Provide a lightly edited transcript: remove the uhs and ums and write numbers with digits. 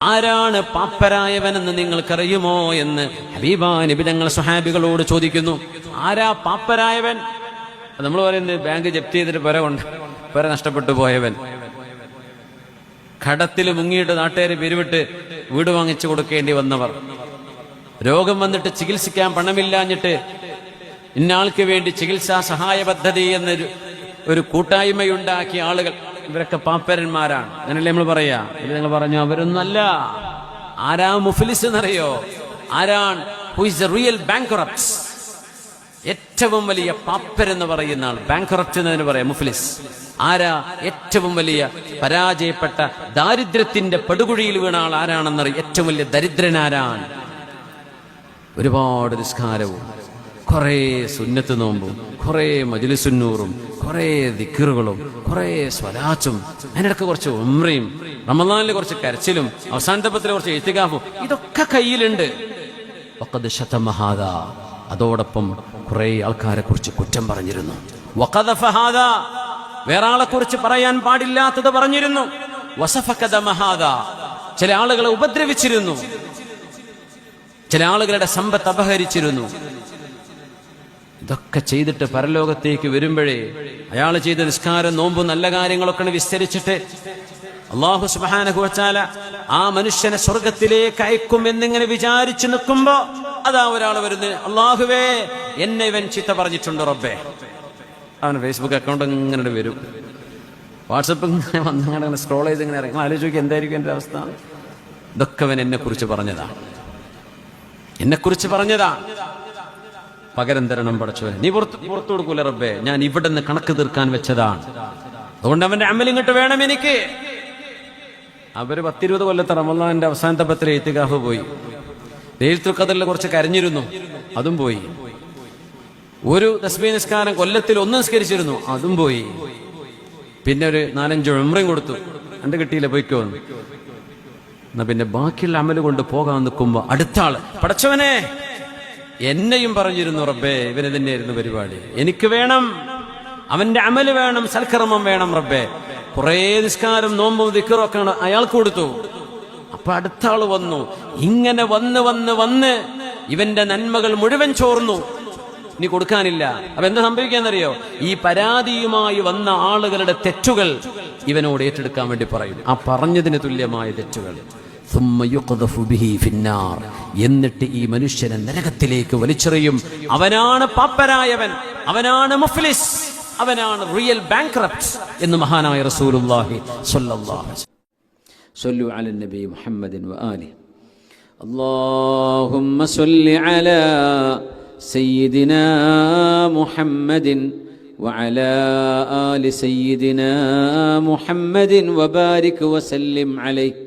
ആരാണ് പാപ്പരായവനെന്ന് നിങ്ങൾക്കറിയുമോ എന്ന് ഹബീബായ നബി തങ്ങൾ സ്വഹാബികളോട് ചോദിക്കുന്നു. ആരാ പാപ്പരായവൻ? നമ്മൾ പറയുന്നത് ബാങ്ക് ജപ്തി ചെയ്തിട്ട് പുര നഷ്ടപ്പെട്ടു പോയവൻ, കടത്തിൽ മുങ്ങിയിട്ട് നാട്ടുകാരെ പിരിവിട്ട് വീട് വാങ്ങിച്ചു കൊടുക്കേണ്ടി വന്നവർ, രോഗം വന്നിട്ട് ചികിത്സിക്കാൻ പണമില്ലാഞ്ഞിട്ട് ഇന്നാൾക്ക് വേണ്ടി ചികിത്സാ സഹായ പദ്ധതി എന്നൊരു കൂട്ടായ്മയുണ്ടാക്കിയ ആളുകൾ, ഇവരൊക്കെ പാപ്പരന്മാരാണ്. അങ്ങനല്ലേ നമ്മൾ പറയാ? നിങ്ങൾ പറഞ്ഞു അവരൊന്നല്ല. ആരാ മുഫ്ലിസ് എന്നറിയോ? ആരാണ്? Who is the real bankrupt? ഏറ്റവും വലിയ പാപ്പരെന്ന് പറയുന്ന ആൾ. ബാങ്ക്റപ്റ്റ് എന്നതിന് പറയാം മുഫ്ലിസ്. ആരാ? ഏറ്റവും വലിയ പരാജയപ്പെട്ട ദാരിദ്ര്യത്തിന്റെ പടുകുഴിയിൽ വീണ ആൾ ആരാണെന്നറിയാം. ഏറ്റവും വലിയ ദരിദ്രനാരാണ്? ഒരുപാട് നിസ്കാരവും കുറേ സുന്നത്ത് നോമ്പും കുറേ മജ്ലിസുന്നൂറും കുറേ ദിക്റുകളും കുറേ സ്വലാത്തും അതിനിടക്ക് കുറച്ച് ഉംറയും റമളാനിൽ കുറച്ച് കരച്ചിലും അവസാനത്തെ പത്തിൽ കുറച്ച് ഇത്തികാഫും ഇതൊക്കെ കയ്യിലുണ്ട്. വഖദ് ശതമ ഹാദാ, അതോടൊപ്പം കുറേ ആൾക്കാരെ കുറിച്ച് കുറ്റം പറഞ്ഞിരുന്നു. വഖദഫ ഹാദാ, വേറെ ആളെ കുറിച്ച് പറയാൻ പാടില്ലാത്തത് പറഞ്ഞിരുന്നു. വസഫക ദമ ഹാദാ, ചില ആളുകളെ ഉപദ്രവിച്ചിരുന്നു, ചില ആളുകളുടെ സമ്പത്ത് അപഹരിച്ചിരുന്നു. ഇതൊക്കെ ചെയ്തിട്ട് പരലോകത്തേക്ക് വരുമ്പോഴേ അയാൾ ചെയ്ത നിസ്കാരം നോമ്പും നല്ല കാര്യങ്ങളൊക്കെ വിസ്തരിച്ചിട്ട് അല്ലാഹു സുബ്ഹാനഹു വ തആല ആ മനുഷ്യനെ സ്വർഗത്തിലേക്ക് അയക്കും എന്നിങ്ങനെ വിചാരിച്ചു നിൽക്കുമ്പോ അതാ ഒരാൾ വരുന്നത്, അല്ലാഹുവേ എന്നെ ഇവൻ ചീത്ത പറഞ്ഞിട്ടുണ്ട് റബ്ബേ. അവൻ ഫേസ്ബുക്ക് അക്കൗണ്ട് ഇങ്ങനെ വരും, വാട്സപ്പ് ഇങ്ങനെ വന്നിങ്ങനെ സ്ക്രോൾ ചെയ്ത് ഇങ്ങനെ ഇറങ്ങി. ആലോചിക്കുക എന്തായിരിക്കും എൻ്റെ അവസ്ഥ? ഇതൊക്കെ അവൻ എന്നെ കുറിച്ച് പറഞ്ഞതാണ്, എന്നെക്കുറിച്ച് പറഞ്ഞതാണ്. പകരം തരണം പടച്ചവനെ, നീ പുറത്തു കൊടുക്കൂല റബ്ബേ, ഞാൻ ഇവിടെ നിന്ന് കണക്ക് തീർക്കാൻ വെച്ചതാണ്, അതുകൊണ്ട് അവന്റെ അമൽ ഇങ്ങോട്ട് വേണം എനിക്ക്. അവര് 10-20 കൊല്ലത്തെ റമളാനിന്റെ അവസാനത്തെ പത്തിൽ ഇത്തികാഫ് പോയി. ലൈലത്തുൽ ഖദറിൽ കുറച്ച് കരഞ്ഞിരുന്നു, അതും പോയി. ഒരു തസ്ബീഹ് നിസ്കാരം കൊല്ലത്തിൽ 1 നിസ്കരിച്ചിരുന്നു, അതും പോയി. പിന്നെ ഒരു 4-5 ഉംറയും കൊടുത്തു, എന്റെ കിട്ടിയില്ല പോയിക്കോ. എന്നാ പിന്നെ ബാക്കിയുള്ള അമല് കൊണ്ട് പോകാൻ നിൽക്കുമ്പോ അടുത്ത ആള്, പടച്ചവനെ എന്നെയും പറഞ്ഞിരുന്നു റബ്ബേ, ഇവന് തന്നെയായിരുന്നു പരിപാടി, എനിക്ക് വേണം, അവന്റെ അമല് വേണം, സൽക്കർമ്മം വേണം റബ്ബേ. കുറേ നിസ്കാരം നോമ്പും ദിക്റും ഒക്കെ അയാൾക്ക് കൊടുത്തു. അപ്പൊ അടുത്ത ആള് വന്നു. ഇങ്ങനെ വന്ന് വന്ന് വന്ന് ഇവന്റെ നന്മകൾ മുഴുവൻ ചോർന്നു, ഇനി കൊടുക്കാനില്ല. അപ്പൊ എന്താ സംഭവിക്കാന്നറിയോ? ഈ പരാതിയുമായി വന്ന ആളുകളുടെ തെറ്റുകൾ ഇവനോട് ഏറ്റെടുക്കാൻ വേണ്ടി പറയും, ആ പറഞ്ഞതിന് തുല്യമായ തെറ്റുകൾ. എന്നിട്ട് ഈ മനുഷ്യനെ നരകത്തിലേക്ക് വലിച്ചെറിയും. അവനാണ് പാപ്പരായവൻ, അവനാണ് മുഫ്ലിസ്, അവനാണ് റിയൽ ബാങ്ക്റപ്റ്റ് എന്ന് മഹാനായ റസൂലുള്ളാഹി സ്വല്ലല്ലാഹു അലൈഹി വസല്ലം. സ്വല്ലു അല നബി മുഹമ്മദിൻ വആലിഹി. അല്ലാഹുമ്മ സ്വല്ലി അലാ സയ്യിദിനാ മുഹമ്മദിൻ വഅലാ ആലി സയ്യിദിനാ മുഹമ്മദിൻ വബാരിക് വസല്ലിം അലൈഹി.